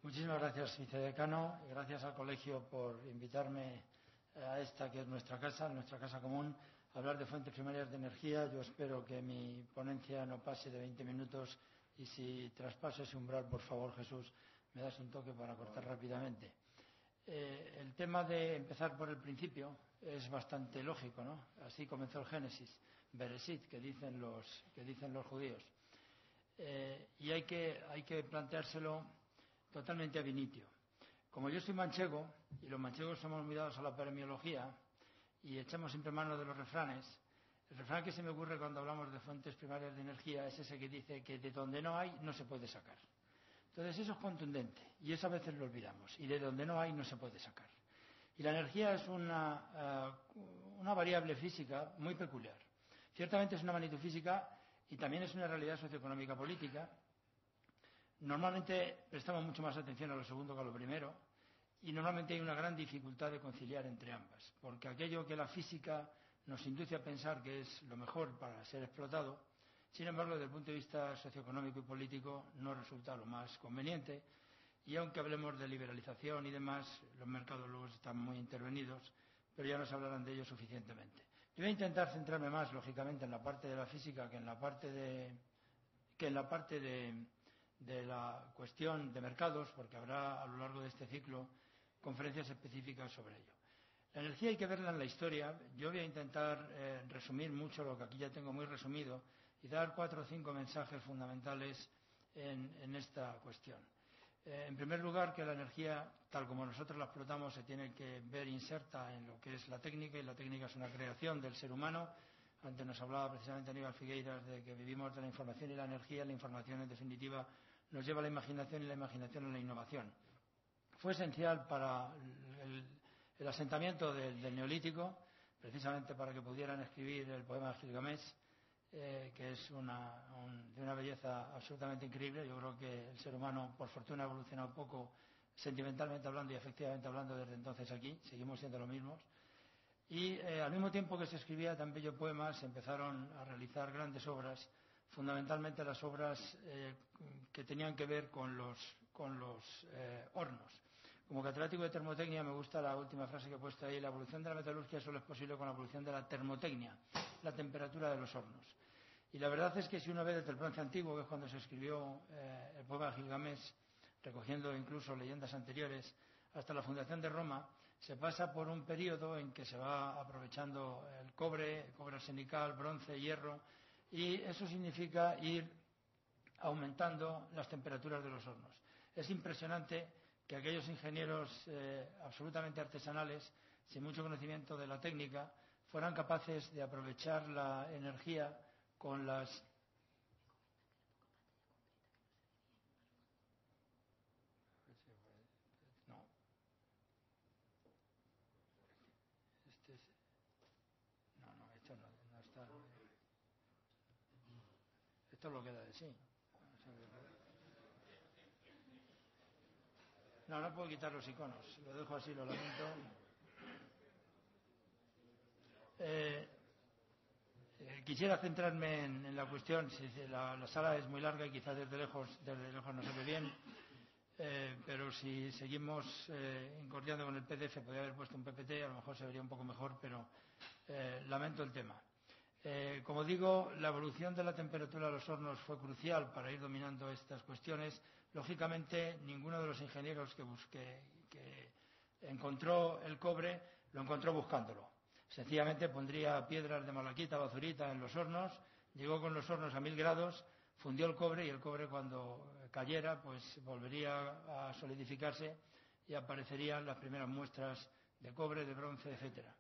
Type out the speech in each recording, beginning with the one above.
Muchísimas gracias, vicedecano, y gracias al colegio por invitarme a esta que es nuestra casa común, a hablar de fuentes primarias de energía. Yo espero que mi ponencia no pase de 20 minutos y si traspaso ese umbral, por favor, Jesús, me das un toque para cortar rápidamente. El tema de empezar por el principio es bastante lógico, ¿no? Así comenzó el Génesis, Bereshit, que dicen los judíos. Y hay que planteárselo totalmente ab initio. Como yo soy manchego, y los manchegos somos muy dados a la paremiología, y echamos siempre mano de los refranes, el refrán que se me ocurre cuando hablamos de fuentes primarias de energía es ese que dice que de donde no hay, no se puede sacar. Entonces eso es contundente, y eso a veces lo olvidamos, y de donde no hay, no se puede sacar. Y la energía es una variable física muy peculiar. Ciertamente es una magnitud física y también es una realidad socioeconómica política. Normalmente prestamos mucho más atención a lo segundo que a lo primero y normalmente hay una gran dificultad de conciliar entre ambas, porque aquello que la física nos induce a pensar que es lo mejor para ser explotado, sin embargo, desde el punto de vista socioeconómico y político no resulta lo más conveniente, y aunque hablemos de liberalización y demás, los mercados luego están muy intervenidos, pero ya nos hablarán de ello suficientemente. Yo voy a intentar centrarme más, lógicamente, en la parte de la física que en la parte de la cuestión de mercados, porque habrá a lo largo de este ciclo conferencias específicas sobre ello. La energía hay que verla en la historia. Yo voy a intentar resumir mucho lo que aquí ya tengo muy resumido y dar 4 o 5 mensajes fundamentales en esta cuestión. En primer lugar, que la energía, tal como nosotros la explotamos, se tiene que ver inserta en lo que es la técnica, y la técnica es una creación del ser humano. Antes nos hablaba precisamente Aníbal Figueiras de que vivimos de la información y la energía. La información, en definitiva, nos lleva a la imaginación y la imaginación a la innovación. Fue esencial para el asentamiento del Neolítico, precisamente para que pudieran escribir el poema de Gilgamesh, que es de una belleza absolutamente increíble. Yo creo que el ser humano, por fortuna, ha evolucionado poco sentimentalmente hablando y efectivamente hablando desde entonces aquí. Seguimos siendo los mismos. Y al mismo tiempo que se escribía tan bello poema, se empezaron a realizar grandes obras, fundamentalmente las obras que tenían que ver con los hornos. Como catedrático de termotecnia me gusta la última frase que he puesto ahí: la evolución de la metalurgia solo es posible con la evolución de la termotecnia, la temperatura de los hornos. Y la verdad es que si uno ve desde el bronce antiguo, que es cuando se escribió el poema de Gilgamesh, recogiendo incluso leyendas anteriores, hasta la fundación de Roma, se pasa por un periodo en que se va aprovechando el cobre arsenical, bronce, hierro, y eso significa ir aumentando las temperaturas de los hornos. Es impresionante que aquellos ingenieros absolutamente artesanales, sin mucho conocimiento de la técnica, fueran capaces de aprovechar la energía con las... No. Esto no está... Esto es lo que da de sí. No puedo quitar los iconos. Lo dejo así, lo lamento. Quisiera centrarme en la cuestión. La sala es muy larga y quizás desde lejos no se ve bien. Pero si seguimos incordiando con el PDF, podría haber puesto un PPT, a lo mejor se vería un poco mejor, pero lamento el tema. Como digo, la evolución de la temperatura de los hornos fue crucial para ir dominando estas cuestiones. Lógicamente, ninguno de los ingenieros que encontró el cobre lo encontró buscándolo. Sencillamente pondría piedras de malaquita o azurita en los hornos, llegó con los hornos a 1000 grados, fundió el cobre, y el cobre, cuando cayera, pues volvería a solidificarse y aparecerían las primeras muestras de cobre, de bronce, etcétera.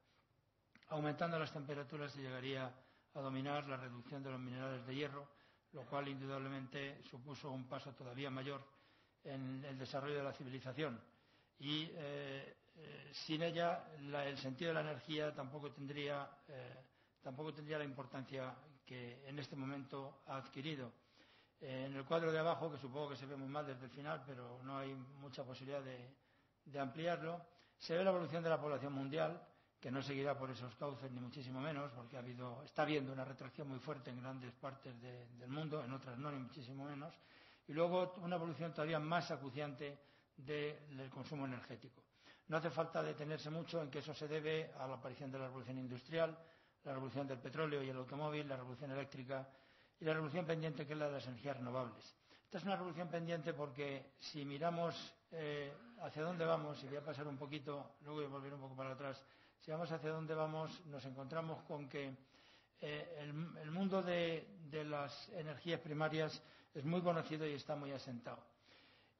Aumentando las temperaturas se llegaría a dominar la reducción de los minerales de hierro, lo cual indudablemente supuso un paso todavía mayor en el desarrollo de la civilización. Y sin ella el sentido de la energía tampoco tendría la importancia que en este momento ha adquirido. En el cuadro de abajo, que supongo que se ve muy mal desde el final, pero no hay mucha posibilidad de ampliarlo, se ve la evolución de la población mundial, que no seguirá por esos cauces ni muchísimo menos, porque está habiendo una retracción muy fuerte en grandes partes del mundo, en otras no, ni muchísimo menos, y luego una evolución todavía más acuciante del consumo energético. No hace falta detenerse mucho en que eso se debe a la aparición de la revolución industrial, la revolución del petróleo y el automóvil, la revolución eléctrica y la revolución pendiente, que es la de las energías renovables. Esta es una revolución pendiente porque si miramos hacia dónde vamos, y voy a pasar un poquito, luego voy a volver un poco para atrás, si vamos hacia dónde vamos, nos encontramos con que el mundo de las energías primarias es muy conocido y está muy asentado.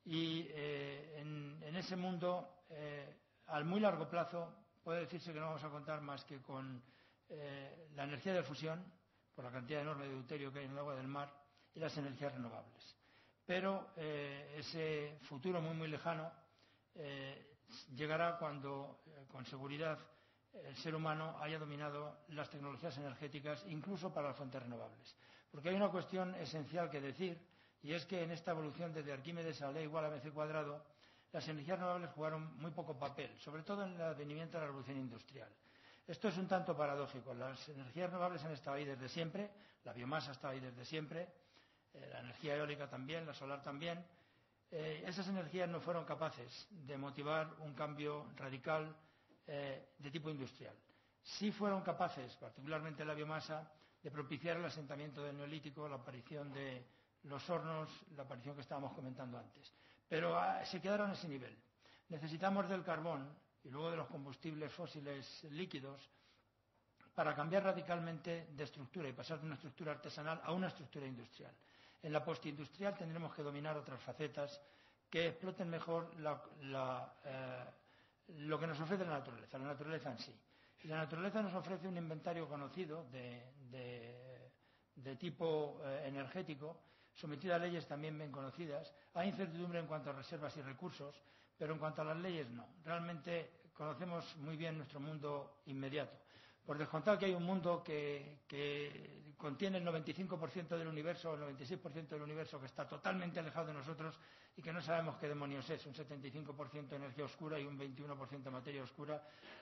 Y en ese mundo, al muy largo plazo, puede decirse que no vamos a contar más que con la energía de fusión, por la cantidad enorme de deuterio que hay en el agua del mar, y las energías renovables. Pero ese futuro muy, muy lejano llegará cuando, con seguridad, el ser humano haya dominado las tecnologías energéticas, incluso para las fuentes renovables. Porque hay una cuestión esencial que decir, y es que en esta evolución desde Arquímedes a la ley igual a mc cuadrado, las energías renovables jugaron muy poco papel, sobre todo en el advenimiento de la revolución industrial. Esto es un tanto paradójico. Las energías renovables han estado ahí desde siempre, la biomasa ha estado ahí desde siempre, la energía eólica también, la solar también. Esas energías no fueron capaces de motivar un cambio radical de tipo industrial. Sí fueron capaces, particularmente la biomasa, de propiciar el asentamiento del neolítico, la aparición de los hornos, la aparición que estábamos comentando antes. Pero se quedaron a ese nivel. Necesitamos del carbón y luego de los combustibles fósiles líquidos para cambiar radicalmente de estructura y pasar de una estructura artesanal a una estructura industrial. En la postindustrial tendremos que dominar otras facetas que exploten mejor lo que nos ofrece la naturaleza en sí. Y la naturaleza nos ofrece un inventario conocido de tipo energético, sometido a leyes también bien conocidas. Hay incertidumbre en cuanto a reservas y recursos, pero en cuanto a las leyes no. Realmente conocemos muy bien nuestro mundo inmediato. Por descontado que hay un mundo que contiene el 95% del universo o el 96% del universo, que está totalmente alejado de nosotros y que no sabemos qué demonios es, un 75% energía oscura y un 21% materia oscura,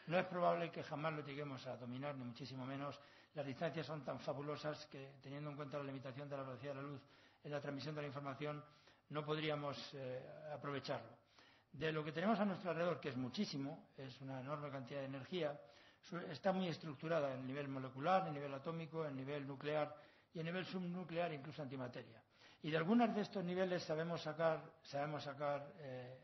no es probable que jamás lo lleguemos a dominar, ni muchísimo menos. Las distancias son tan fabulosas que, teniendo en cuenta la limitación de la velocidad de la luz en la transmisión de la información, no podríamos aprovecharlo. De lo que tenemos a nuestro alrededor, que es muchísimo, es una enorme cantidad de energía, está muy estructurada en nivel molecular, en nivel atómico, en nivel nuclear y en nivel subnuclear, incluso antimateria. Y de algunos de estos niveles sabemos sacar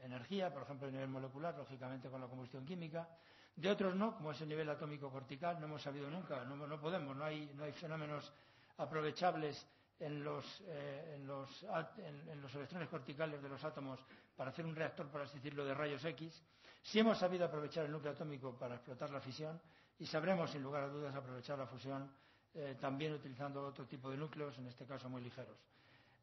energía, por ejemplo, a nivel molecular, lógicamente con la combustión química. De otros no, como es el nivel atómico cortical, no hemos sabido nunca, no podemos, no hay fenómenos aprovechables en los electrones corticales de los átomos para hacer un reactor, por así decirlo, de rayos X. Sí hemos sabido aprovechar el núcleo atómico para explotar la fisión y sabremos, sin lugar a dudas, aprovechar la fusión también utilizando otro tipo de núcleos, en este caso muy ligeros.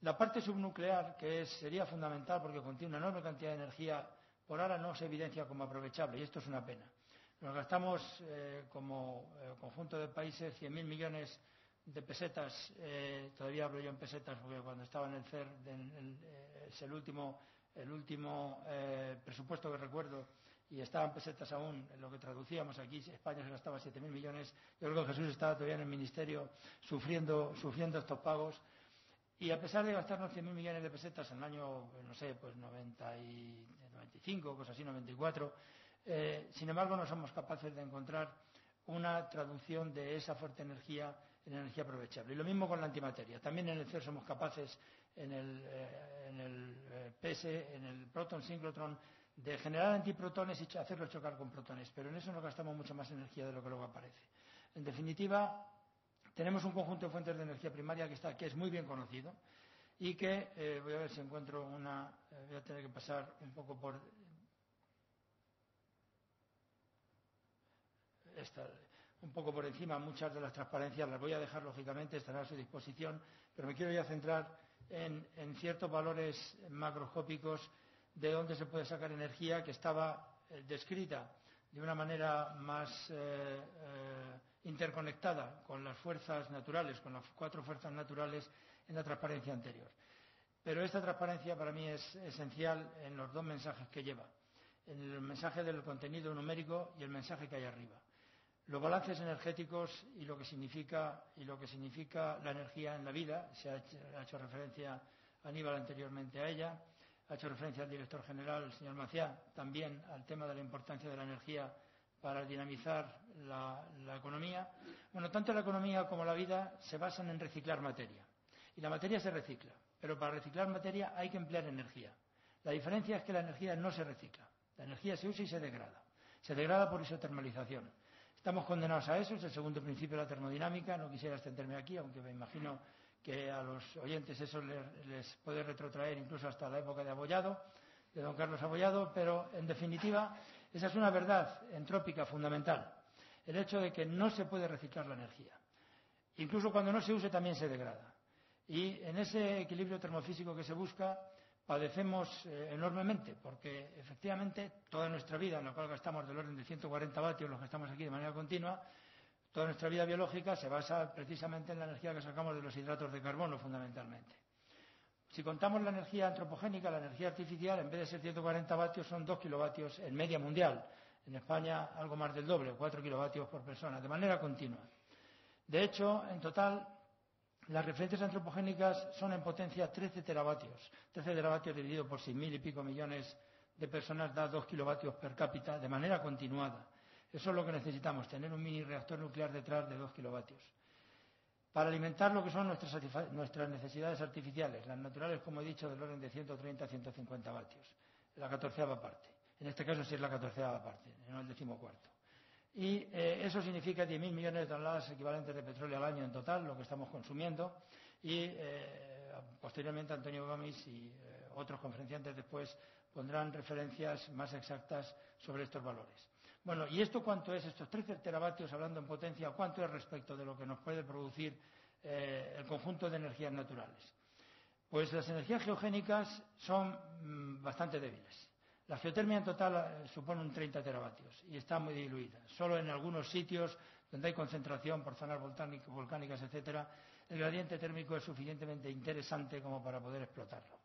La parte subnuclear, que sería fundamental porque contiene una enorme cantidad de energía, por ahora no se evidencia como aprovechable, y esto es una pena. Nos gastamos como conjunto de países 100.000 millones de pesetas, todavía hablo yo en pesetas porque cuando estaba en el CER es el último presupuesto que recuerdo, y estaban pesetas aún en lo que traducíamos aquí. España se gastaba 7.000 millones. Yo creo que Jesús estaba todavía en el ministerio sufriendo estos pagos, y a pesar de gastarnos 100.000 millones de pesetas en el año, no sé, pues 95, cosas así, 94, sin embargo no somos capaces de encontrar una traducción de esa fuerte energía en energía aprovechable. Y lo mismo con la antimateria. También en el CER somos capaces, en el PS, en el proton síncrotron, de generar antiprotones y hacerlos chocar con protones, pero en eso nos gastamos mucha más energía de lo que luego aparece. En definitiva, tenemos un conjunto de fuentes de energía primaria que es muy bien conocido y que, voy a ver si encuentro una, voy a tener que pasar un poco por encima. Muchas de las transparencias las voy a dejar, lógicamente, estarán a su disposición, pero me quiero ya centrar en ciertos valores macroscópicos de dónde se puede sacar energía, que estaba descrita de una manera más interconectada con las fuerzas naturales, con las 4 fuerzas naturales en la transparencia anterior. Pero esta transparencia para mí es esencial en los 2 mensajes que lleva, en el mensaje del contenido numérico y el mensaje que hay arriba. Los balances energéticos y lo que significa la energía en la vida, se ha hecho referencia Aníbal anteriormente a ella. ha hecho referencia al director general, el señor Maciá, también al tema de la importancia de la energía para dinamizar la economía. Bueno, tanto la economía como la vida se basan en reciclar materia. Y la materia se recicla, pero para reciclar materia hay que emplear energía. La diferencia es que la energía no se recicla. La energía se usa y se degrada. Se degrada por isotermalización. Estamos condenados a eso, es el segundo principio de la termodinámica. No quisiera extenderme aquí, aunque me imagino que a los oyentes eso les puede retrotraer incluso hasta la época de Abollado, de don Carlos Abollado, pero en definitiva esa es una verdad entrópica fundamental. El hecho de que no se puede reciclar la energía. Incluso cuando no se use también se degrada. Y en ese equilibrio termofísico que se busca padecemos enormemente, porque efectivamente toda nuestra vida, en la cual gastamos del orden de 140 vatios, los que estamos aquí de manera continua, toda nuestra vida biológica se basa precisamente en la energía que sacamos de los hidratos de carbono, fundamentalmente. Si contamos la energía antropogénica, la energía artificial, en vez de ser 140 vatios, son 2 kilovatios en media mundial. En España, algo más del doble, 4 kilovatios por persona, de manera continua. De hecho, en total, las referencias antropogénicas son en potencia 13 teravatios. 13 teravatios dividido por 6.000 y pico millones de personas da 2 kilovatios per cápita de manera continuada. Eso es lo que necesitamos, tener un mini reactor nuclear detrás de 2 kilovatios. Para alimentar lo que son nuestras necesidades artificiales, las naturales, como he dicho, del orden de 130 a 150 vatios, la 14ª parte. En este caso sí es la 14ª parte, no el 14º. Y eso significa 10.000 millones de toneladas equivalentes de petróleo al año en total, lo que estamos consumiendo. Y posteriormente Antonio Gomis y otros conferenciantes después pondrán referencias más exactas sobre estos valores. Bueno, ¿y esto cuánto es? Estos 13 teravatios, hablando en potencia, ¿cuánto es respecto de lo que nos puede producir el conjunto de energías naturales? Pues las energías geogénicas son bastante débiles. La geotermia en total supone un 30 teravatios y está muy diluida. Solo en algunos sitios donde hay concentración por zonas volcánicas, etcétera, el gradiente térmico es suficientemente interesante como para poder explotarlo.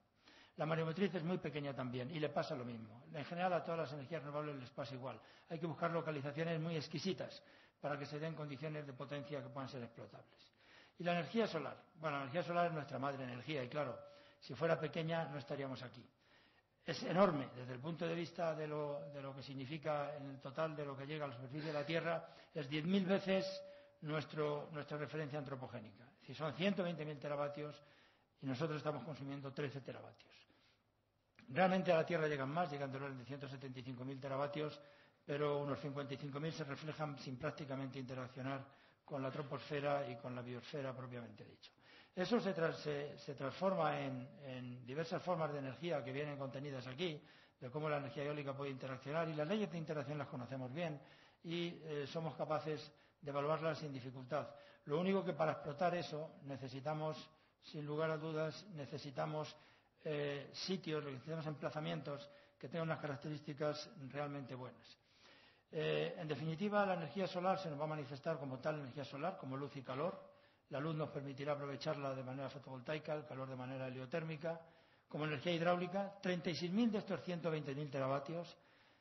La mareomotriz es muy pequeña también y le pasa lo mismo. En general a todas las energías renovables les pasa igual. Hay que buscar localizaciones muy exquisitas para que se den condiciones de potencia que puedan ser explotables. Y la energía solar. Bueno, la energía solar es nuestra madre energía y claro, si fuera pequeña no estaríamos aquí. Es enorme desde el punto de vista de lo que significa en el total de lo que llega a la superficie de la Tierra, es 10.000 veces nuestra referencia antropogénica. Es decir, son 120.000 teravatios y nosotros estamos consumiendo 13 teravatios. Realmente a la Tierra llegan más, llegan del orden de 175.000 teravatios, pero unos 55.000 se reflejan sin prácticamente interaccionar con la troposfera y con la biosfera propiamente dicho. Eso se transforma en diversas formas de energía que vienen contenidas aquí, de cómo la energía eólica puede interaccionar, y las leyes de interacción las conocemos bien y somos capaces de evaluarlas sin dificultad. Lo único que para explotar eso necesitamos, sin lugar a dudas, necesitamos sitios, necesitamos emplazamientos que tengan unas características realmente buenas. En definitiva, la energía solar se nos va a manifestar como tal energía solar, como luz y calor. La luz nos permitirá aprovecharla de manera fotovoltaica, el calor de manera heliotérmica. Como energía hidráulica, 36.000 de estos 120.000 teravatios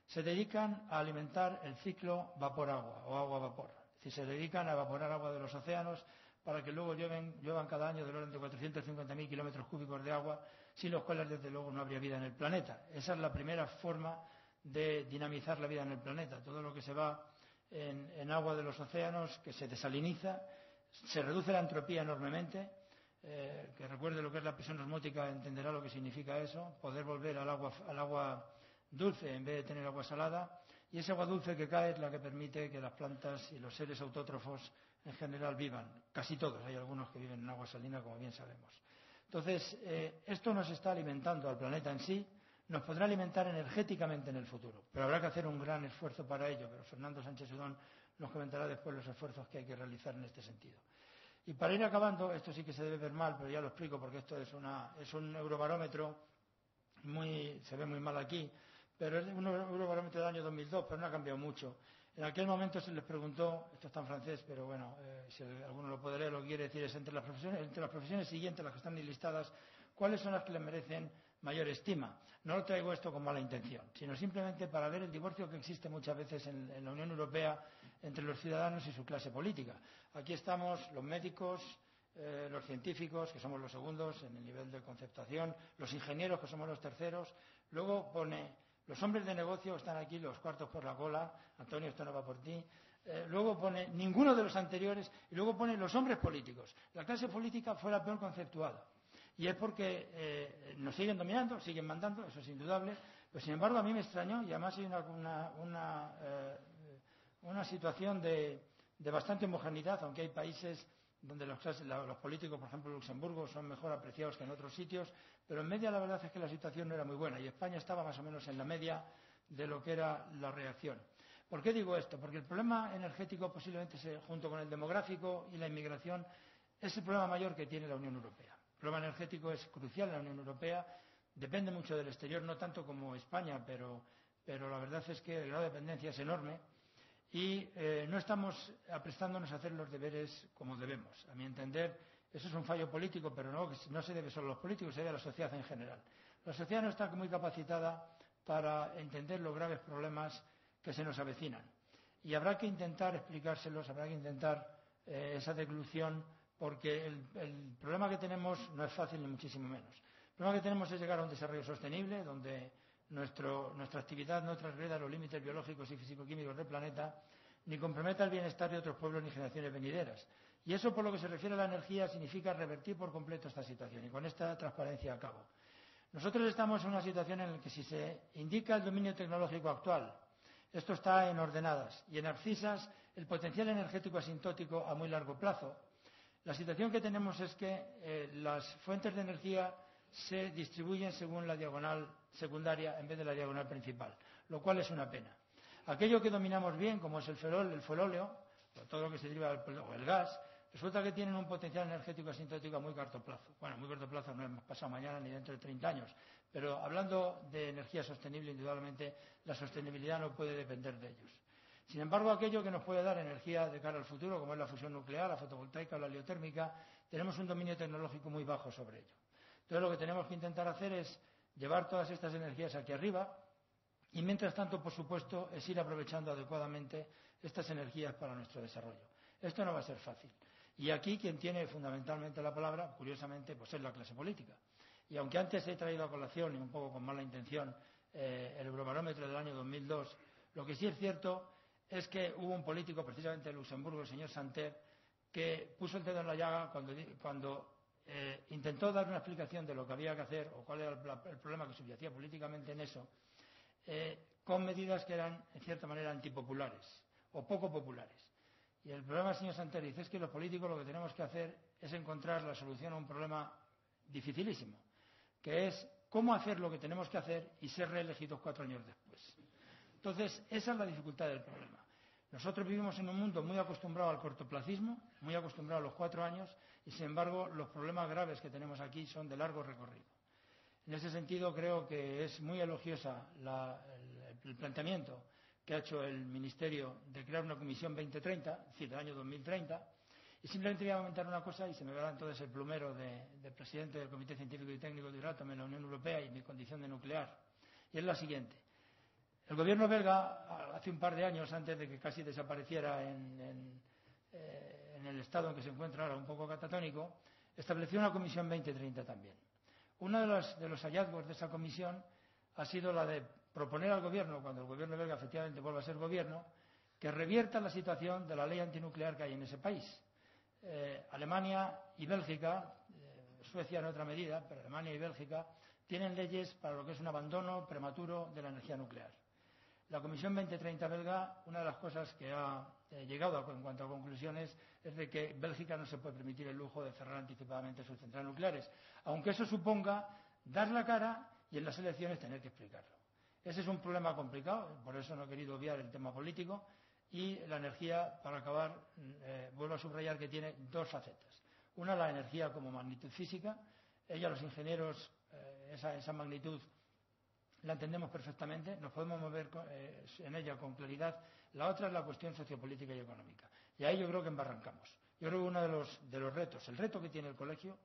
se dedican a alimentar el ciclo vapor-agua o agua-vapor. Es decir, se dedican a evaporar agua de los océanos para que luego lluevan cada año del orden de 450.000 kilómetros cúbicos de agua, sin los cuales, desde luego, no habría vida en el planeta. Esa es la primera forma de dinamizar la vida en el planeta. Todo lo que se va en agua de los océanos, que se desaliniza, se reduce la entropía enormemente. Que recuerde lo que es la presión osmótica entenderá lo que significa eso, poder volver al agua dulce en vez de tener agua salada, y esa agua dulce que cae es la que permite que las plantas y los seres autótrofos en general vivan. Casi todos, hay algunos que viven en agua salina, como bien sabemos. Entonces, esto nos está alimentando al planeta en sí, nos podrá alimentar energéticamente en el futuro, pero habrá que hacer un gran esfuerzo para ello, pero Fernando Sánchez Udón nos comentará después los esfuerzos que hay que realizar en este sentido. Y para ir acabando, esto sí que se debe ver mal, pero ya lo explico porque esto es un eurobarómetro, se ve muy mal aquí, pero es un eurobarómetro del año 2002, pero no ha cambiado mucho. En aquel momento se les preguntó, esto está en francés, pero bueno, si alguno lo puede leer, lo que quiere decir es entre las profesiones siguientes, las que están listadas, ¿cuáles son las que le merecen mayor estima? No lo traigo esto con mala intención, sino simplemente para ver el divorcio que existe muchas veces en la Unión Europea entre los ciudadanos y su clase política. Aquí estamos los médicos, los científicos, que somos los segundos en el nivel de conceptación, los ingenieros, que somos los terceros. Luego pone los hombres de negocio, están aquí los cuartos por la cola. Antonio, esto no va por ti. Luego pone ninguno de los anteriores, y luego pone los hombres políticos. La clase política fue la peor conceptuada. Y es porque nos siguen dominando, siguen mandando, eso es indudable. Pero sin embargo a mí me extrañó, y además hay una situación de bastante homogeneidad, aunque hay países donde los políticos, por ejemplo, en Luxemburgo, son mejor apreciados que en otros sitios, pero en media la verdad es que la situación no era muy buena y España estaba más o menos en la media de lo que era la reacción. ¿Por qué digo esto? Porque el problema energético, posiblemente junto con el demográfico y la inmigración, es el problema mayor que tiene la Unión Europea. El problema energético es crucial en la Unión Europea, depende mucho del exterior, no tanto como España, pero la verdad es que el grado de dependencia es enorme. Y no estamos aprestándonos a hacer los deberes como debemos. A mi entender, eso es un fallo político, pero no se debe solo a los políticos, se debe a la sociedad en general. La sociedad no está muy capacitada para entender los graves problemas que se nos avecinan. Y habrá que intentar explicárselos, habrá que intentar esa deglución, porque el problema que tenemos no es fácil ni muchísimo menos. El problema que tenemos es llegar a un desarrollo sostenible, donde nuestra actividad no transgreda los límites biológicos y físico-químicos del planeta, ni comprometa el bienestar de otros pueblos ni generaciones venideras. Y eso, por lo que se refiere a la energía, significa revertir por completo esta situación. Y con esta transparencia acabo. Nosotros estamos en una situación en la que si se indica el dominio tecnológico actual, esto está en ordenadas y en abscisas el potencial energético asintótico a muy largo plazo. La situación que tenemos es que las fuentes de energía se distribuyen según la diagonal secundaria en vez de la diagonal principal, lo cual es una pena. Aquello que dominamos bien, como es el fuelóleo, o todo lo que se deriva o el gas, resulta que tienen un potencial energético asintótico a muy corto plazo. Bueno, a muy corto plazo no hemos pasado mañana ni dentro de 30 años, pero hablando de energía sostenible, indudablemente la sostenibilidad no puede depender de ellos. Sin embargo, aquello que nos puede dar energía de cara al futuro, como es la fusión nuclear, la fotovoltaica o la heliotérmica, tenemos un dominio tecnológico muy bajo sobre ello. Entonces, lo que tenemos que intentar hacer es llevar todas estas energías aquí arriba y, mientras tanto, por supuesto, es ir aprovechando adecuadamente estas energías para nuestro desarrollo. Esto no va a ser fácil. Y aquí quien tiene fundamentalmente la palabra, curiosamente, pues es la clase política. Y aunque antes he traído a colación, y un poco con mala intención, el Eurobarómetro del año 2002, lo que sí es cierto es que hubo un político, precisamente de Luxemburgo, el señor Santer, que puso el dedo en la llaga cuando intentó dar una explicación de lo que había que hacer o cuál era el problema que subyacía políticamente en eso, con medidas que eran, en cierta manera, antipopulares o poco populares. Y el problema, señor Santer, dice es que los políticos lo que tenemos que hacer es encontrar la solución a un problema dificilísimo, que es cómo hacer lo que tenemos que hacer y ser reelegidos 4 años después. Entonces, esa es la dificultad del problema. Nosotros vivimos en un mundo muy acostumbrado al cortoplacismo, muy acostumbrado a los 4 años, y sin embargo los problemas graves que tenemos aquí son de largo recorrido. En ese sentido, creo que es muy elogiosa el planteamiento que ha hecho el Ministerio de crear una Comisión 2030, es decir, del año 2030, y simplemente voy a comentar una cosa, y se me verá entonces el plumero de presidente del Comité Científico y Técnico de Euratom en la Unión Europea y mi condición de nuclear, y es la siguiente. El gobierno belga, hace un par de años, antes de que casi desapareciera en el estado en que se encuentra ahora, un poco catatónico, estableció una Comisión 2030 también. Uno de los hallazgos de esa comisión ha sido la de proponer al gobierno, cuando el gobierno belga efectivamente vuelva a ser gobierno, que revierta la situación de la ley antinuclear que hay en ese país. Alemania y Bélgica, Suecia en otra medida, pero Alemania y Bélgica tienen leyes para lo que es un abandono prematuro de la energía nuclear. La Comisión 2030 belga, una de las cosas que ha llegado en cuanto a conclusiones es de que Bélgica no se puede permitir el lujo de cerrar anticipadamente sus centrales nucleares, aunque eso suponga dar la cara y en las elecciones tener que explicarlo. Ese es un problema complicado, por eso no he querido obviar el tema político, y la energía, para acabar, vuelvo a subrayar que tiene 2 facetas. Una, la energía como magnitud física. Ella, los ingenieros, esa magnitud la entendemos perfectamente, nos podemos mover en ella con claridad. La otra es la cuestión sociopolítica y económica. Y ahí yo creo que embarrancamos. Yo creo que uno de los retos, el reto que tiene el colegio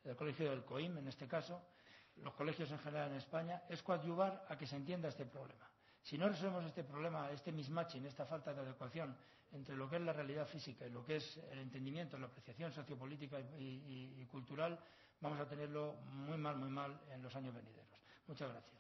del COIM en este caso, los colegios en general en España, es coadyuvar a que se entienda este problema. Si no resolvemos este problema, este mismatching, esta falta de adecuación entre lo que es la realidad física y lo que es el entendimiento, la apreciación sociopolítica y cultural, vamos a tenerlo muy mal en los años venideros. Muchas gracias.